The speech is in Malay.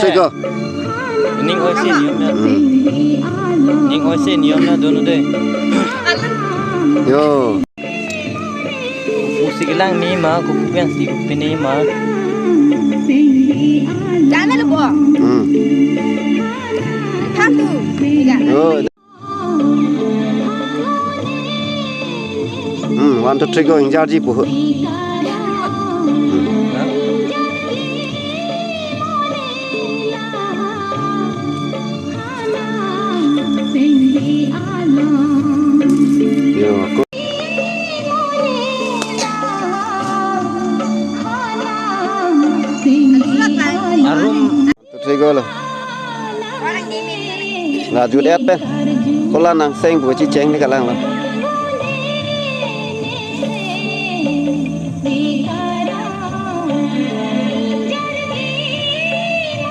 trigger. Ning oi sin yom na. Ning oi sin yom na dono de. Yo. Usigilang ni ma ko pian si ko pini ma. Jangan lupa. Hantu. Yo. Want to trigger in charge po. Yo. Arum Trigger lah. Orang ini. Là chú đét bên. Có lan nàng xanh của chị chén đi cả làng là.